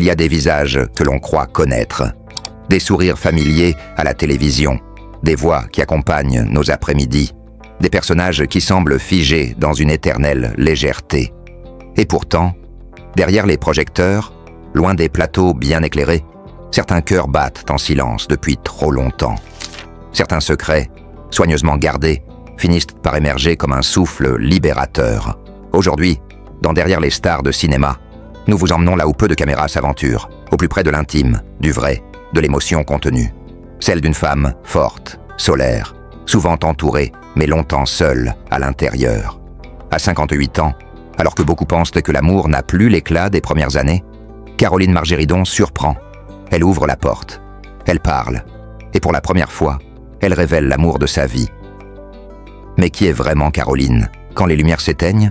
Il y a des visages que l'on croit connaître, des sourires familiers à la télévision, des voix qui accompagnent nos après-midi, des personnages qui semblent figés dans une éternelle légèreté. Et pourtant, derrière les projecteurs, loin des plateaux bien éclairés, certains cœurs battent en silence depuis trop longtemps. Certains secrets, soigneusement gardés, finissent par émerger comme un souffle libérateur. Aujourd'hui, dans Derrière les stars de cinéma, nous vous emmenons là où peu de caméras s'aventurent, au plus près de l'intime, du vrai, de l'émotion contenue. Celle d'une femme forte, solaire, souvent entourée, mais longtemps seule à l'intérieur. À 58 ans, alors que beaucoup pensent que l'amour n'a plus l'éclat des premières années, Caroline Margéridon surprend. Elle ouvre la porte, elle parle, et pour la première fois, elle révèle l'amour de sa vie. Mais qui est vraiment Caroline, quand les lumières s'éteignent?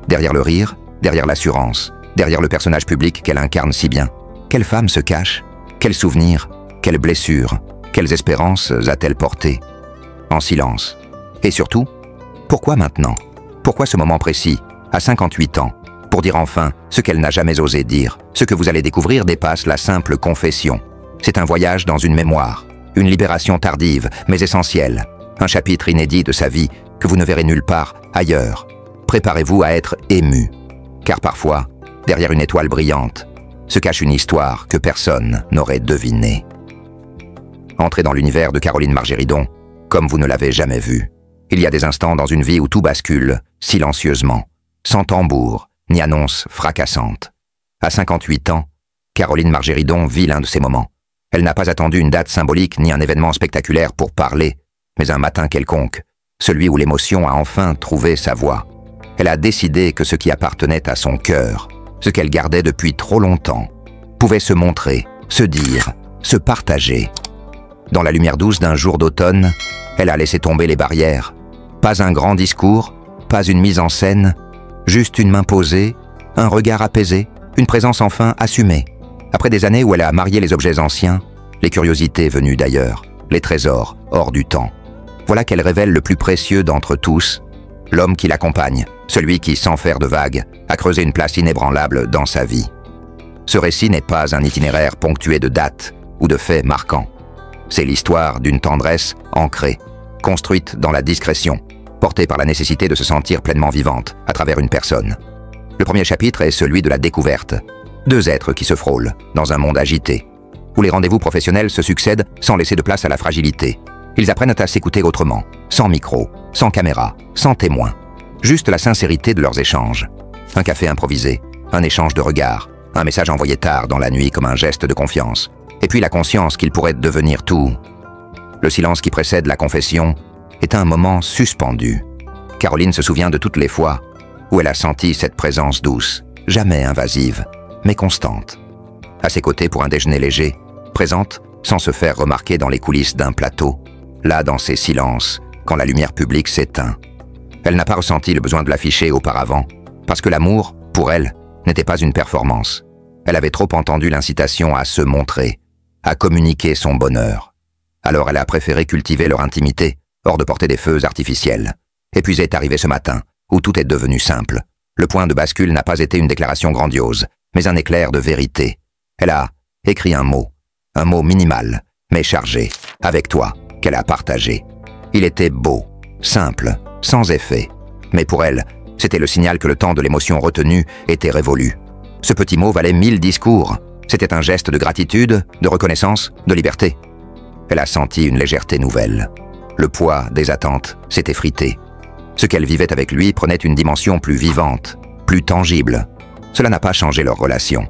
Derrière le rire, derrière l'assurance, derrière le personnage public qu'elle incarne si bien. Quelle femme se cache? Quels souvenirs? Quelles blessures? Quelles espérances a-t-elle portées? En silence. Et surtout, pourquoi maintenant? Pourquoi ce moment précis, à 58 ans, pour dire enfin ce qu'elle n'a jamais osé dire? Ce que vous allez découvrir dépasse la simple confession. C'est un voyage dans une mémoire, une libération tardive, mais essentielle, un chapitre inédit de sa vie que vous ne verrez nulle part ailleurs. Préparez-vous à être ému, car parfois, derrière une étoile brillante, se cache une histoire que personne n'aurait devinée. Entrez dans l'univers de Caroline Margéridon, comme vous ne l'avez jamais vu. Il y a des instants dans une vie où tout bascule, silencieusement, sans tambour, ni annonce fracassante. À 58 ans, Caroline Margéridon vit l'un de ces moments. Elle n'a pas attendu une date symbolique ni un événement spectaculaire pour parler, mais un matin quelconque, celui où l'émotion a enfin trouvé sa voie. Elle a décidé que ce qui appartenait à son cœur, ce qu'elle gardait depuis trop longtemps, pouvait se montrer, se dire, se partager. Dans la lumière douce d'un jour d'automne, elle a laissé tomber les barrières. Pas un grand discours, pas une mise en scène, juste une main posée, un regard apaisé, une présence enfin assumée. Après des années où elle a marié les objets anciens, les curiosités venues d'ailleurs, les trésors hors du temps. Voilà qu'elle révèle le plus précieux d'entre tous, l'homme qui l'accompagne, celui qui, sans faire de vagues, a creusé une place inébranlable dans sa vie. Ce récit n'est pas un itinéraire ponctué de dates ou de faits marquants. C'est l'histoire d'une tendresse ancrée, construite dans la discrétion, portée par la nécessité de se sentir pleinement vivante à travers une personne. Le premier chapitre est celui de la découverte. Deux êtres qui se frôlent dans un monde agité, où les rendez-vous professionnels se succèdent sans laisser de place à la fragilité. Ils apprennent à s'écouter autrement, sans micro, sans caméra, sans témoin. Juste la sincérité de leurs échanges. Un café improvisé, un échange de regards, un message envoyé tard dans la nuit comme un geste de confiance. Et puis la conscience qu'il pourrait devenir tout. Le silence qui précède la confession est un moment suspendu. Caroline se souvient de toutes les fois où elle a senti cette présence douce, jamais invasive, mais constante. À ses côtés pour un déjeuner léger, présente sans se faire remarquer dans les coulisses d'un plateau, là dans ses silences, quand la lumière publique s'éteint. Elle n'a pas ressenti le besoin de l'afficher auparavant, parce que l'amour, pour elle, n'était pas une performance. Elle avait trop entendu l'incitation à se montrer, à communiquer son bonheur. Alors elle a préféré cultiver leur intimité, hors de portée des feux artificiels. Et puis est arrivé ce matin, où tout est devenu simple. Le point de bascule n'a pas été une déclaration grandiose, mais un éclair de vérité. Elle a écrit un mot minimal, mais chargé, avec toi, qu'elle a partagé. Il était beau, simple, sans effet. Mais pour elle, c'était le signal que le temps de l'émotion retenue était révolu. Ce petit mot valait 1000 discours. C'était un geste de gratitude, de reconnaissance, de liberté. Elle a senti une légèreté nouvelle. Le poids des attentes s'est effrité. Ce qu'elle vivait avec lui prenait une dimension plus vivante, plus tangible. Cela n'a pas changé leur relation.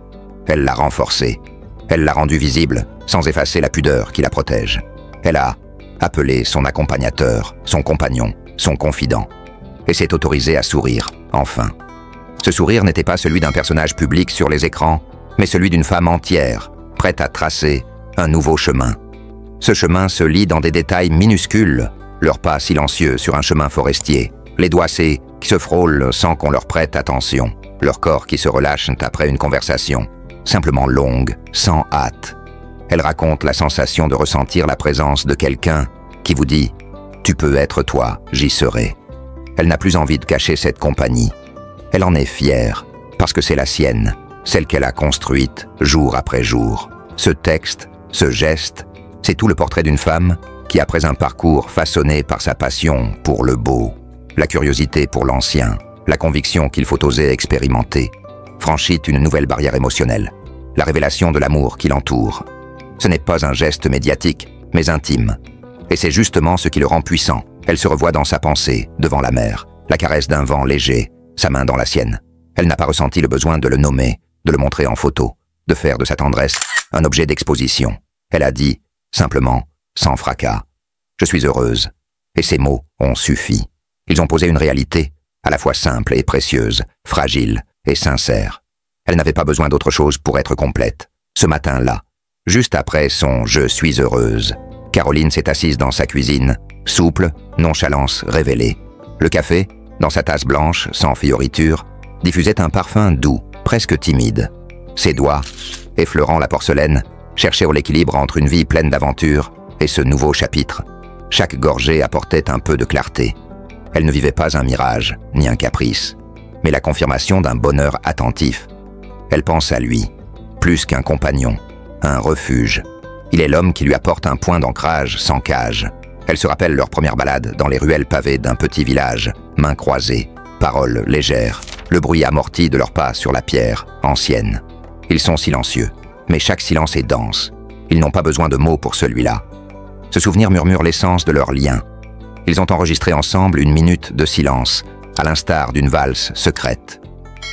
Elle l'a renforcée. Elle l'a rendue visible, sans effacer la pudeur qui la protège. Elle a appelé son accompagnateur, son compagnon, son confident, et s'est autorisée à sourire, enfin. Ce sourire n'était pas celui d'un personnage public sur les écrans, mais celui d'une femme entière, prête à tracer un nouveau chemin. Ce chemin se lit dans des détails minuscules, leurs pas silencieux sur un chemin forestier, les doigts qui se frôlent sans qu'on leur prête attention, leur corps qui se relâche après une conversation, simplement longue, sans hâte. Elle raconte la sensation de ressentir la présence de quelqu'un qui vous dit « Tu peux être toi, j'y serai ». Elle n'a plus envie de cacher cette compagnie. Elle en est fière, parce que c'est la sienne, celle qu'elle a construite jour après jour. Ce texte, ce geste, c'est tout le portrait d'une femme qui, après un parcours façonné par sa passion pour le beau, la curiosité pour l'ancien, la conviction qu'il faut oser expérimenter, franchit une nouvelle barrière émotionnelle, la révélation de l'amour qui l'entoure. Ce n'est pas un geste médiatique, mais intime. Et c'est justement ce qui le rend puissant. Elle se revoit dans sa pensée, devant la mer, la caresse d'un vent léger, sa main dans la sienne. Elle n'a pas ressenti le besoin de le nommer, de le montrer en photo, de faire de sa tendresse un objet d'exposition. Elle a dit, simplement, sans fracas, « Je suis heureuse ». Et ces mots ont suffi. Ils ont posé une réalité, à la fois simple et précieuse, fragile et sincère. Elle n'avait pas besoin d'autre chose pour être complète. Ce matin-là, juste après son « Je suis heureuse », Caroline s'est assise dans sa cuisine, souple, nonchalance révélée. Le café, dans sa tasse blanche, sans fioriture, diffusait un parfum doux, presque timide. Ses doigts, effleurant la porcelaine, cherchaient l'équilibre entre une vie pleine d'aventures et ce nouveau chapitre. Chaque gorgée apportait un peu de clarté. Elle ne vivait pas un mirage, ni un caprice, mais la confirmation d'un bonheur attentif. Elle pense à lui, plus qu'un compagnon, un refuge. Il est l'homme qui lui apporte un point d'ancrage sans cage. Elle se rappelle leur première balade dans les ruelles pavées d'un petit village, mains croisées, paroles légères, le bruit amorti de leurs pas sur la pierre, ancienne. Ils sont silencieux, mais chaque silence est dense. Ils n'ont pas besoin de mots pour celui-là. Ce souvenir murmure l'essence de leur lien. Ils ont enregistré ensemble une minute de silence, à l'instar d'une valse secrète.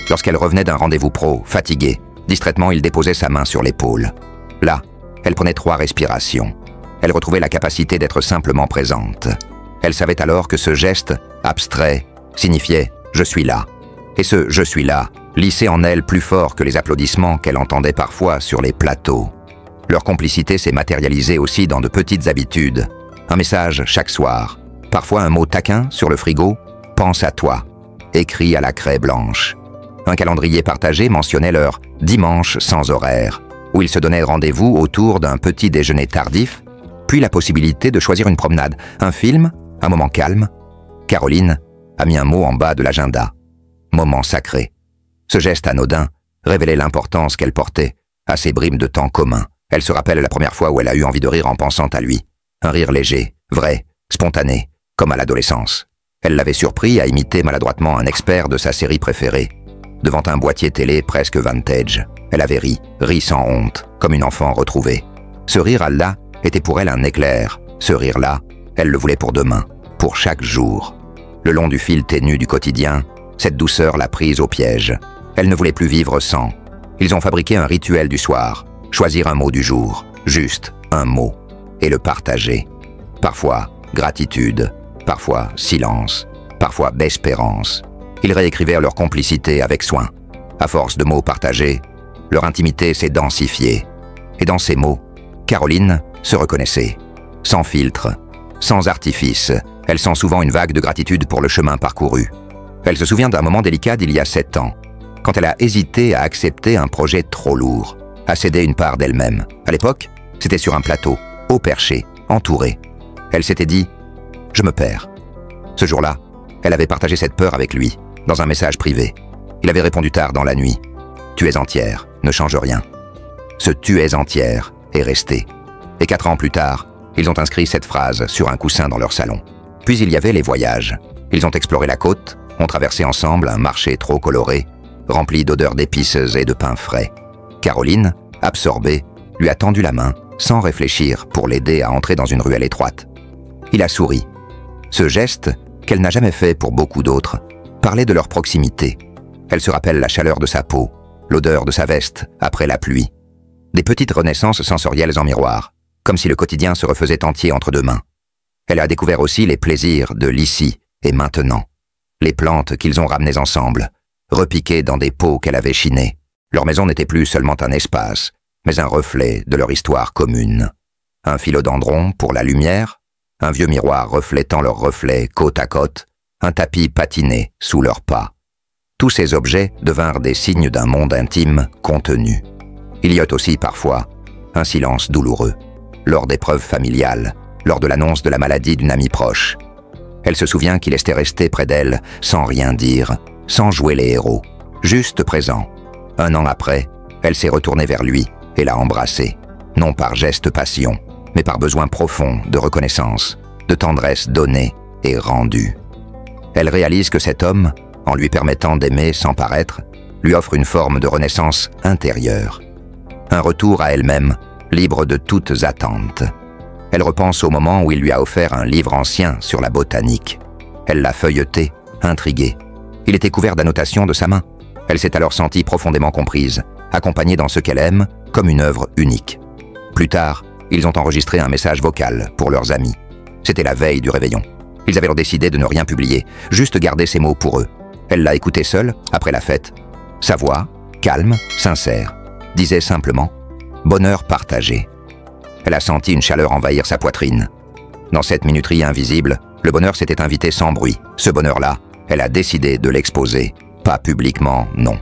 Lorsqu'elle revenait d'un rendez-vous pro, fatiguée, distraitement il déposait sa main sur l'épaule. Là, elle prenait 3 respirations. Elle retrouvait la capacité d'être simplement présente. Elle savait alors que ce geste, abstrait, signifiait « je suis là ». Et ce « je suis là » lissait en elle plus fort que les applaudissements qu'elle entendait parfois sur les plateaux. Leur complicité s'est matérialisée aussi dans de petites habitudes. Un message chaque soir, parfois un mot taquin sur le frigo, « pense à toi », écrit à la craie blanche. Un calendrier partagé mentionnait leur « dimanche sans horaire », où ils se donnaient rendez-vous autour d'un petit déjeuner tardif, puis la possibilité de choisir une promenade, un film, un moment calme. Caroline a mis un mot en bas de l'agenda. Moment sacré. Ce geste anodin révélait l'importance qu'elle portait à ces brimes de temps commun. Elle se rappelle la première fois où elle a eu envie de rire en pensant à lui. Un rire léger, vrai, spontané, comme à l'adolescence. Elle l'avait surpris à imiter maladroitement un expert de sa série préférée. Devant un boîtier télé presque vintage, elle avait ri sans honte, comme une enfant retrouvée. Ce rire-là était pour elle un éclair. Ce rire-là, elle le voulait pour demain, pour chaque jour. Le long du fil ténu du quotidien, cette douceur l'a prise au piège. Elle ne voulait plus vivre sans. Ils ont fabriqué un rituel du soir, choisir un mot du jour, juste un mot, et le partager. Parfois, gratitude, parfois silence, parfois espérance. Ils réécrivirent leur complicité avec soin. À force de mots partagés, leur intimité s'est densifiée. Et dans ces mots, Caroline se reconnaissait. Sans filtre, sans artifice, elle sent souvent une vague de gratitude pour le chemin parcouru. Elle se souvient d'un moment délicat d'il y a 7 ans, quand elle a hésité à accepter un projet trop lourd, à céder une part d'elle-même. À l'époque, c'était sur un plateau, haut perché, entouré. Elle s'était dit « Je me perds ». Ce jour-là, elle avait partagé cette peur avec lui, dans un message privé. Il avait répondu tard dans la nuit « Tu es entière, ne change rien ». Ce « tu es entière » est resté. Et 4 ans plus tard, ils ont inscrit cette phrase sur un coussin dans leur salon. Puis il y avait les voyages. Ils ont exploré la côte, ont traversé ensemble un marché trop coloré, rempli d'odeurs d'épices et de pain frais. Caroline, absorbée, lui a tendu la main, sans réfléchir, pour l'aider à entrer dans une ruelle étroite. Il a souri. Ce geste, qu'elle n'a jamais fait pour beaucoup d'autres, parlait de leur proximité. Elle se rappelle la chaleur de sa peau, l'odeur de sa veste après la pluie. Des petites renaissances sensorielles en miroir, comme si le quotidien se refaisait entier entre 2 mains. Elle a découvert aussi les plaisirs de l'ici et maintenant. Les plantes qu'ils ont ramenées ensemble, repiquées dans des pots qu'elle avait chinés. Leur maison n'était plus seulement un espace, mais un reflet de leur histoire commune. Un philodendron pour la lumière, un vieux miroir reflétant leurs reflets côte à côte, un tapis patiné sous leurs pas. Tous ces objets devinrent des signes d'un monde intime contenu. Il y a aussi parfois un silence douloureux, lors d'épreuves familiales, lors de l'annonce de la maladie d'une amie proche. Elle se souvient qu'il était resté près d'elle, sans rien dire, sans jouer les héros, juste présent. 1 an après, elle s'est retournée vers lui et l'a embrassé, non par geste passion, mais par besoin profond de reconnaissance, de tendresse donnée et rendue. Elle réalise que cet homme, en lui permettant d'aimer sans paraître, lui offre une forme de renaissance intérieure. Un retour à elle-même, libre de toutes attentes. Elle repense au moment où il lui a offert un livre ancien sur la botanique. Elle l'a feuilleté, intriguée. Il était couvert d'annotations de sa main. Elle s'est alors sentie profondément comprise, accompagnée dans ce qu'elle aime comme une œuvre unique. Plus tard, ils ont enregistré un message vocal pour leurs amis. C'était la veille du réveillon. Ils avaient alors décidé de ne rien publier, juste garder ces mots pour eux. Elle l'a écouté seule, après la fête. Sa voix, calme, sincère, disait simplement « bonheur partagé ». Elle a senti une chaleur envahir sa poitrine. Dans cette minuterie invisible, le bonheur s'était invité sans bruit. Ce bonheur-là, elle a décidé de l'exposer. Pas publiquement, non.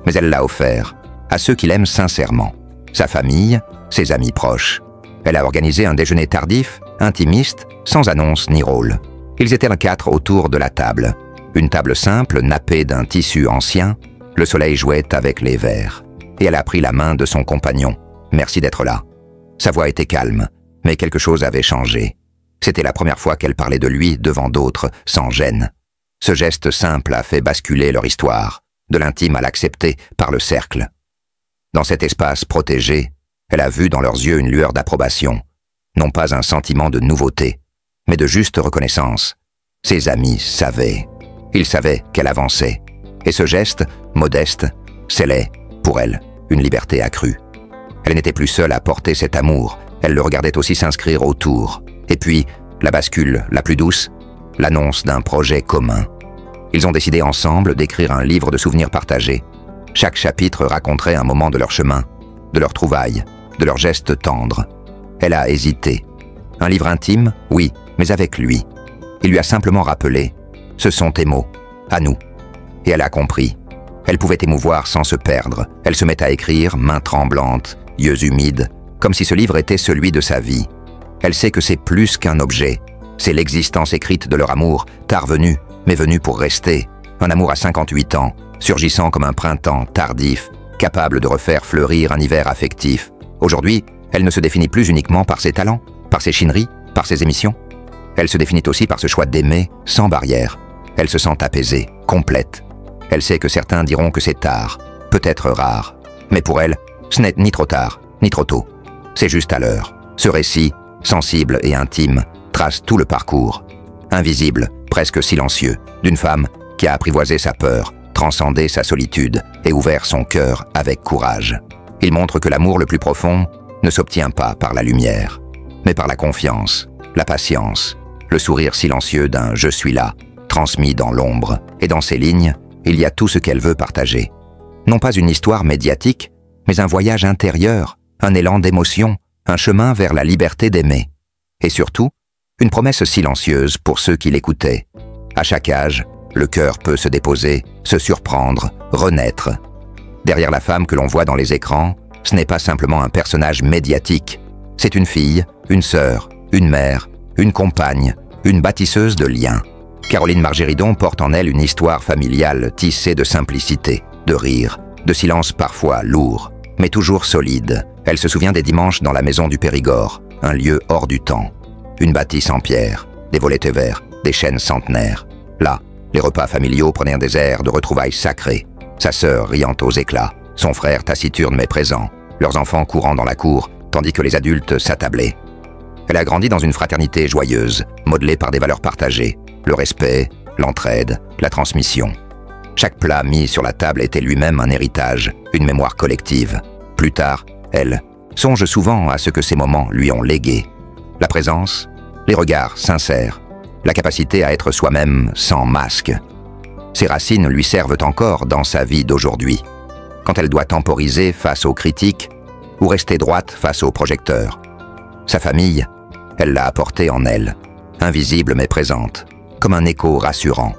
Mais elle l'a offert à ceux qui l'aiment sincèrement. Sa famille, ses amis proches. Elle a organisé un déjeuner tardif, intimiste, sans annonce ni rôle. Ils étaient 4 autour de la table. Une table simple, nappée d'un tissu ancien. Le soleil jouait avec les verres. Et elle a pris la main de son compagnon. « Merci d'être là ». Sa voix était calme, mais quelque chose avait changé. C'était la première fois qu'elle parlait de lui devant d'autres, sans gêne. Ce geste simple a fait basculer leur histoire, de l'intime à l'accepter par le cercle. Dans cet espace protégé, elle a vu dans leurs yeux une lueur d'approbation, non pas un sentiment de nouveauté, mais de juste reconnaissance. Ses amis savaient. Ils savaient qu'elle avançait. Et ce geste, modeste, scellait, pour elle, une liberté accrue. Elle n'était plus seule à porter cet amour, elle le regardait aussi s'inscrire autour. Et puis, la bascule la plus douce, l'annonce d'un projet commun. Ils ont décidé ensemble d'écrire un livre de souvenirs partagés. Chaque chapitre raconterait un moment de leur chemin, de leurs trouvailles, de leurs gestes tendres. Elle a hésité. Un livre intime, oui, mais avec lui. Il lui a simplement rappelé « ce sont tes mots, à nous ». Et elle a compris. Elle pouvait émouvoir sans se perdre. Elle se met à écrire, mains tremblantes, yeux humides, comme si ce livre était celui de sa vie. Elle sait que c'est plus qu'un objet. C'est l'existence écrite de leur amour, tard venu, mais venu pour rester. Un amour à 58 ans, surgissant comme un printemps tardif, capable de refaire fleurir un hiver affectif. Aujourd'hui, elle ne se définit plus uniquement par ses talents, par ses chineries, par ses émissions. Elle se définit aussi par ce choix d'aimer sans barrière. Elle se sent apaisée, complète. Elle sait que certains diront que c'est tard, peut-être rare. Mais pour elle, ce n'est ni trop tard, ni trop tôt. C'est juste à l'heure. Ce récit, sensible et intime, trace tout le parcours, invisible, presque silencieux, d'une femme qui a apprivoisé sa peur, transcendé sa solitude et ouvert son cœur avec courage. Il montre que l'amour le plus profond ne s'obtient pas par la lumière, mais par la confiance, la patience, le sourire silencieux d'un « je suis là », transmis dans l'ombre. Et dans ces lignes, il y a tout ce qu'elle veut partager. Non pas une histoire médiatique, mais un voyage intérieur, un élan d'émotion, un chemin vers la liberté d'aimer. Et surtout, une promesse silencieuse pour ceux qui l'écoutaient. À chaque âge, le cœur peut se déposer, se surprendre, renaître. Derrière la femme que l'on voit dans les écrans, ce n'est pas simplement un personnage médiatique. C'est une fille, une sœur, une mère, une compagne, une bâtisseuse de liens. Caroline Margéridon porte en elle une histoire familiale tissée de simplicité, de rire, de silence parfois lourd, mais toujours solide. Elle se souvient des dimanches dans la maison du Périgord, un lieu hors du temps. Une bâtisse en pierre, des volets verts, des chênes centenaires. Là, les repas familiaux prenaient un des airs de retrouvailles sacrées. Sa sœur riant aux éclats, son frère taciturne mais présent, leurs enfants courant dans la cour, tandis que les adultes s'attablaient. Elle a grandi dans une fraternité joyeuse, modelée par des valeurs partagées, le respect, l'entraide, la transmission. Chaque plat mis sur la table était lui-même un héritage, une mémoire collective. Plus tard, elle songe souvent à ce que ces moments lui ont légué. La présence, les regards sincères, la capacité à être soi-même sans masque. Ces racines lui servent encore dans sa vie d'aujourd'hui, quand elle doit temporiser face aux critiques ou rester droite face aux projecteurs. Sa famille, elle l'a apportée en elle, invisible mais présente, comme un écho rassurant.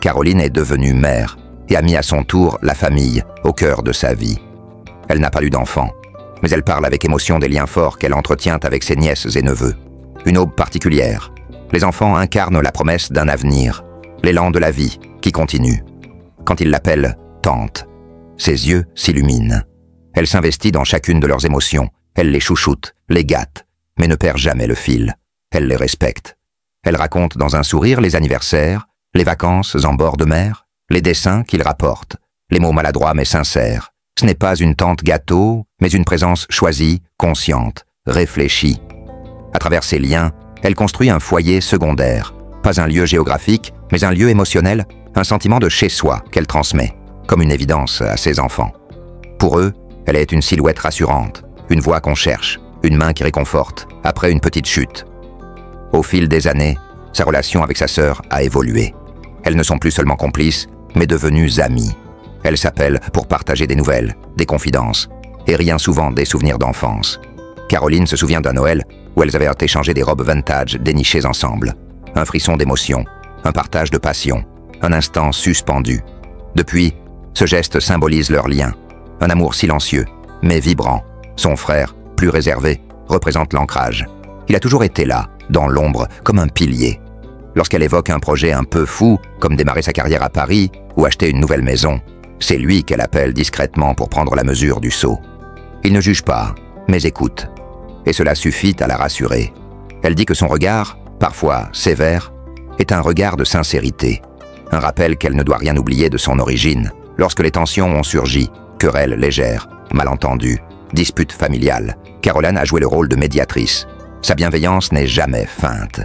Caroline est devenue mère et a mis à son tour la famille au cœur de sa vie. Elle n'a pas eu d'enfant, mais elle parle avec émotion des liens forts qu'elle entretient avec ses nièces et neveux. Une aube particulière. Les enfants incarnent la promesse d'un avenir, l'élan de la vie qui continue. Quand ils l'appellent « tante », ses yeux s'illuminent. Elle s'investit dans chacune de leurs émotions, elle les chouchoute, les gâte, mais ne perd jamais le fil. Elle les respecte. Elle raconte dans un sourire les anniversaires, les vacances en bord de mer, les dessins qu'il rapporte, les mots maladroits mais sincères. Ce n'est pas une tante gâteau, mais une présence choisie, consciente, réfléchie. À travers ces liens, elle construit un foyer secondaire, pas un lieu géographique, mais un lieu émotionnel, un sentiment de chez-soi qu'elle transmet, comme une évidence à ses enfants. Pour eux, elle est une silhouette rassurante, une voix qu'on cherche, une main qui réconforte, après une petite chute. Au fil des années, sa relation avec sa sœur a évolué. Elles ne sont plus seulement complices, mais devenues amies. Elles s'appellent pour partager des nouvelles, des confidences, et rien souvent des souvenirs d'enfance. Caroline se souvient d'un Noël où elles avaient échangé des robes vintage dénichées ensemble. Un frisson d'émotion, un partage de passion, un instant suspendu. Depuis, ce geste symbolise leur lien. Un amour silencieux, mais vibrant. Son frère, plus réservé, représente l'ancrage. Il a toujours été là, dans l'ombre, comme un pilier. Lorsqu'elle évoque un projet un peu fou, comme démarrer sa carrière à Paris ou acheter une nouvelle maison, c'est lui qu'elle appelle discrètement pour prendre la mesure du saut. Il ne juge pas, mais écoute. Et cela suffit à la rassurer. Elle dit que son regard, parfois sévère, est un regard de sincérité. Un rappel qu'elle ne doit rien oublier de son origine, lorsque les tensions ont surgi, querelles légères, malentendus, disputes familiales. Caroline a joué le rôle de médiatrice. Sa bienveillance n'est jamais feinte.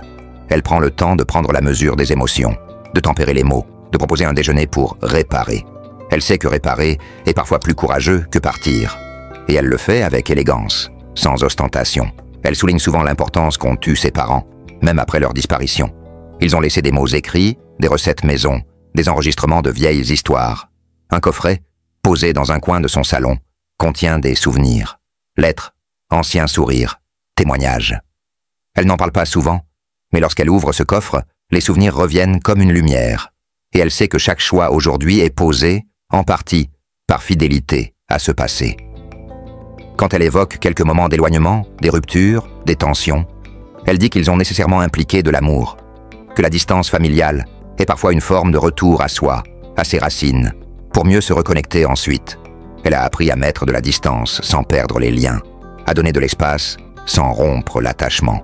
Elle prend le temps de prendre la mesure des émotions, de tempérer les mots, de proposer un déjeuner pour réparer. Elle sait que réparer est parfois plus courageux que partir. Et elle le fait avec élégance, sans ostentation. Elle souligne souvent l'importance qu'ont eue ses parents, même après leur disparition. Ils ont laissé des mots écrits, des recettes maison, des enregistrements de vieilles histoires. Un coffret, posé dans un coin de son salon, contient des souvenirs, lettres, anciens sourires, témoignages. Elle n'en parle pas souvent, mais lorsqu'elle ouvre ce coffre, les souvenirs reviennent comme une lumière. Et elle sait que chaque choix aujourd'hui est posé, en partie, par fidélité à ce passé. Quand elle évoque quelques moments d'éloignement, des ruptures, des tensions, elle dit qu'ils ont nécessairement impliqué de l'amour, que la distance familiale est parfois une forme de retour à soi, à ses racines, pour mieux se reconnecter ensuite. Elle a appris à mettre de la distance sans perdre les liens, à donner de l'espace sans rompre l'attachement.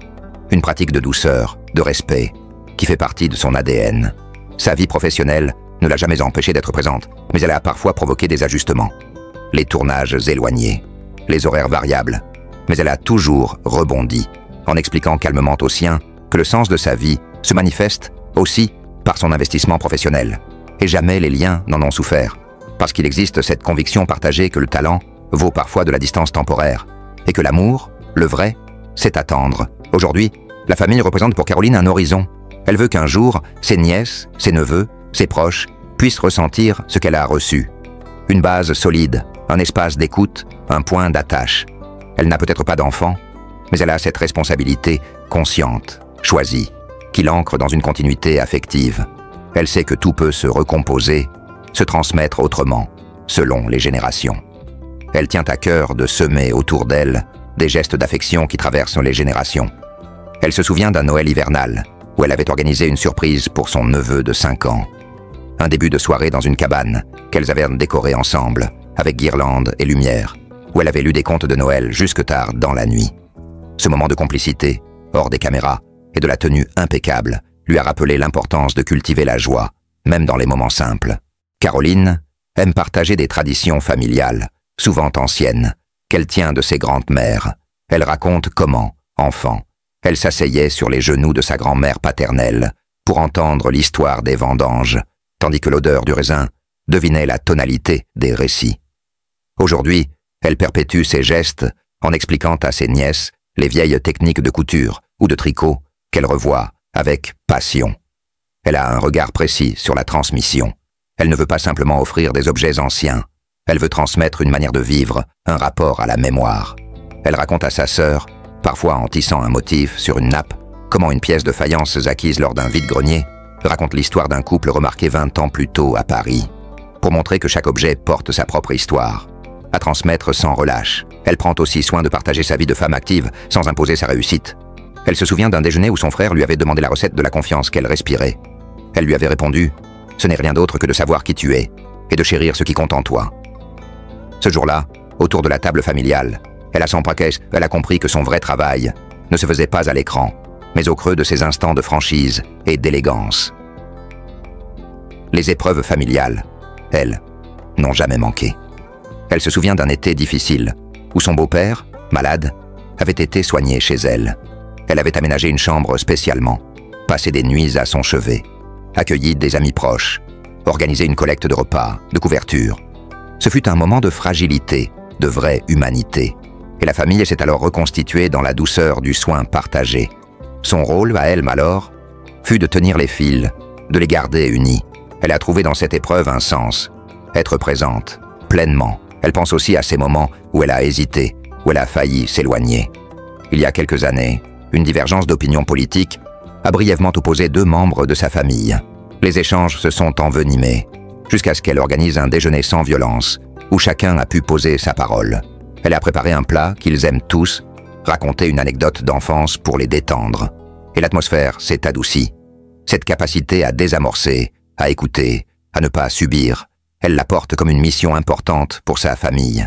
Une pratique de douceur, de respect, qui fait partie de son ADN. Sa vie professionnelle ne l'a jamais empêchée d'être présente, mais elle a parfois provoqué des ajustements. Les tournages éloignés, les horaires variables, mais elle a toujours rebondi, en expliquant calmement aux siens que le sens de sa vie se manifeste aussi par son investissement professionnel. Et jamais les liens n'en ont souffert, parce qu'il existe cette conviction partagée que le talent vaut parfois de la distance temporaire, et que l'amour, le vrai, c'est attendre. Aujourd'hui, la famille représente pour Caroline un horizon. Elle veut qu'un jour, ses nièces, ses neveux, ses proches puissent ressentir ce qu'elle a reçu. Une base solide, un espace d'écoute, un point d'attache. Elle n'a peut-être pas d'enfant, mais elle a cette responsabilité consciente, choisie, qui l'ancre dans une continuité affective. Elle sait que tout peut se recomposer, se transmettre autrement, selon les générations. Elle tient à cœur de semer autour d'elle des gestes d'affection qui traversent les générations. Elle se souvient d'un Noël hivernal, où elle avait organisé une surprise pour son neveu de 5 ans. Un début de soirée dans une cabane, qu'elles avaient décorée ensemble, avec guirlandes et lumière, où elle avait lu des contes de Noël jusque tard dans la nuit. Ce moment de complicité, hors des caméras, et de la tenue impeccable, lui a rappelé l'importance de cultiver la joie, même dans les moments simples. Caroline aime partager des traditions familiales, souvent anciennes, qu'elle tient de ses grandes-mères. Elle raconte comment, enfant, elle s'asseyait sur les genoux de sa grand-mère paternelle pour entendre l'histoire des vendanges, tandis que l'odeur du raisin devinait la tonalité des récits. Aujourd'hui, elle perpétue ses gestes en expliquant à ses nièces les vieilles techniques de couture ou de tricot qu'elle revoit avec passion. Elle a un regard précis sur la transmission. Elle ne veut pas simplement offrir des objets anciens. Elle veut transmettre une manière de vivre, un rapport à la mémoire. Elle raconte à sa sœur, parfois en tissant un motif sur une nappe, comment une pièce de faïence acquise lors d'un vide-grenier raconte l'histoire d'un couple remarqué 20 ans plus tôt à Paris. Pour montrer que chaque objet porte sa propre histoire. À transmettre sans relâche, elle prend aussi soin de partager sa vie de femme active sans imposer sa réussite. Elle se souvient d'un déjeuner où son frère lui avait demandé la recette de la confiance qu'elle respirait. Elle lui avait répondu « Ce n'est rien d'autre que de savoir qui tu es et de chérir ce qui compte en toi ». Ce jour-là, autour de la table familiale, elle a compris que son vrai travail ne se faisait pas à l'écran, mais au creux de ses instants de franchise et d'élégance. Les épreuves familiales, elles, n'ont jamais manqué. Elle se souvient d'un été difficile, où son beau-père, malade, avait été soigné chez elle. Elle avait aménagé une chambre spécialement, passé des nuits à son chevet, accueilli des amis proches, organisé une collecte de repas, de couverture. Ce fut un moment de fragilité, de vraie humanité. Et la famille s'est alors reconstituée dans la douceur du soin partagé. Son rôle, à elle alors, fut de tenir les fils, de les garder unis. Elle a trouvé dans cette épreuve un sens. Être présente, pleinement. Elle pense aussi à ces moments où elle a hésité, où elle a failli s'éloigner. Il y a quelques années, une divergence d'opinion politique a brièvement opposé 2 membres de sa famille. Les échanges se sont envenimés, jusqu'à ce qu'elle organise un déjeuner sans violence, où chacun a pu poser sa parole. Elle a préparé un plat qu'ils aiment tous, raconté une anecdote d'enfance pour les détendre. Et l'atmosphère s'est adoucie. Cette capacité à désamorcer, à écouter, à ne pas subir, elle la porte comme une mission importante pour sa famille.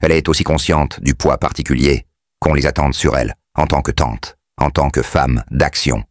Elle est aussi consciente du poids particulier qu'on les attende sur elle, en tant que tante, en tant que femme d'action.